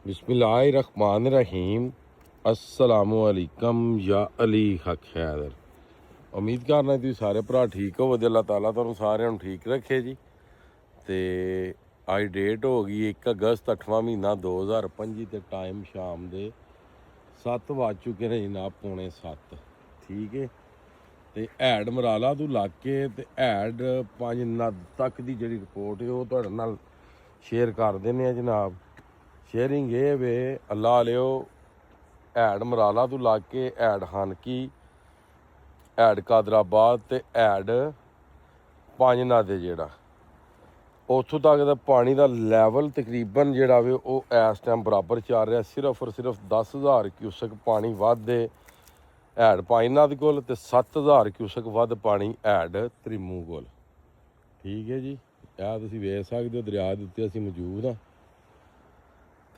बिस्मिल्लाहिर्रहमानिर्रहीम। अस्सलामुअलैकुम या अली हक हैदर। उम्मीद करना तुसीं सारे भरा ठीक हो। अल्लाह ताला तुहानूं सारिਆਂ ਨੂੰ ठीक रखे जी। तो अज डेट हो गई 1 अगस्त 8वां महीना 2025 ते टाइम शाम के 7 वज चुके ने जनाब, 6:45। ठीक है। तो हैड मराला तो लग के ते हैड 5 नद तक की जी रिपोर्ट है वो तुहाडे नाल शेयर कर देने जनाब। शेयरिंग ये वे अल्लाह लियो हैड मराला तो लग के हैड हानकी, हैड कादराबाद ते हैड 5 नद जेड़ा उतों तक का पानी का लैवल तकरीबन जेड़ा वे वो इस टाइम बराबर चल रहा। सिर्फ और सिर्फ 10,000 क्यूसक पानी वध हैड 5 नद कोल ते 7,000 क्यूसक वध पानी हैड त्रिमू कोल। ठीक है जी, यह तुसीं वेख सकते हो दरिया के उत्ते असीं मौजूद हाँ।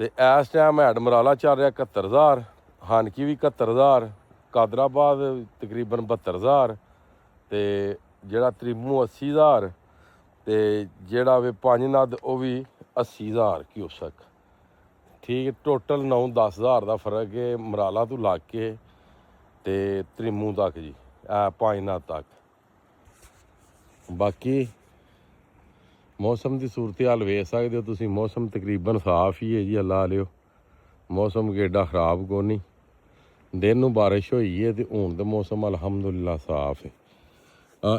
तो इस टाइम हैड मराला चल रहा 71,000, हानकी भी 71,000, कादराबाद तकरीबन 72,000, तो जेड़ा त्रिमू 80,000, तो जेड़ा वे 5 नद वो भी 80,000 क्यूसक। ठीक है, टोटल 9-10,000 का फर्क है मराला तो लग के ते त्रिमू तक जी, 5 नद तक। बाकी मौसम की सूरत हाल वेख सकते हो तुसीं, मौसम तकरीबन साफ ही है जी। अल्लाह लियो मौसम केडा खराब को नहीं। दिन नूं बारिश हुई है तो हुण तो मौसम अलहमदुलिल्लाह साफ है।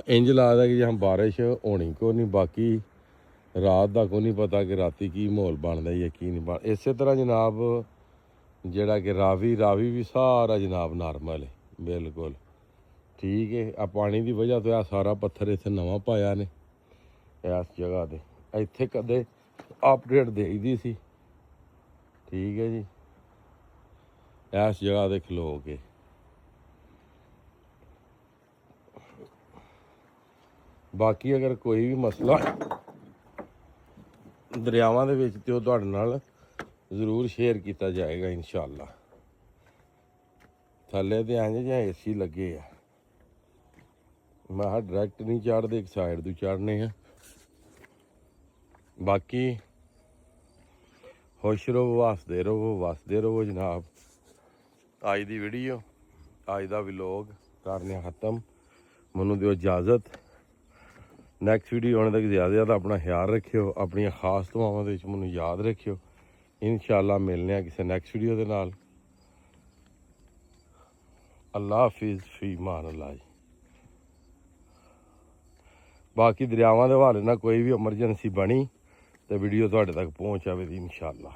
इंज लगदा कि जहाँ बारिश होनी को नहीं। बाकी रात का को नहीं पता कि राती की माहौल बनता है की नहीं बन। इस तरह जनाब जेड़ा कि रावी भी सारा जनाब नॉर्मल है बिल्कुल। ठीक है, आ पानी की वजह तो सारा पत्थर इत्थे नवां पाया ने इस जगह ते। इत्थे कदे अपडेट देई दी सी। ठीक है जी, इस जगह ते खलो के बाकी अगर कोई भी मसला दरियावां दे विच ते ओह तुहाडे नाल जरूर शेयर किया जाएगा इंशाअल्लाह। थल्ले ते इंज जिहा AC लगे आ, मैं डायरैक्ट नहीं चढ़ते, एक साइड तो चढ़ने हैं। बाकी खुश रहो, हसते रहो, वसते रहो जनाब। अज की वीडियो अज का व्लॉग करने खत्म। मैनूं दिओ इजाजत। नैक्सट वीडियो आने तक ज़्यादा ज़्यादा अपना ख्याल रखियो, अपन खास दुआवां दे विच मैनूं याद रखियो। इंशाअल्लाह मिलने किसी नैक्सट वीडियो के नाल। अल्लाह हाफिज़, फी मान अल्लाह जी। बाकी दरियावां के हवाले ना कोई भी एमरजेंसी बनी तो वीडियो तुहाडे तक पहुँच आवेगी इंशाअल्लाह।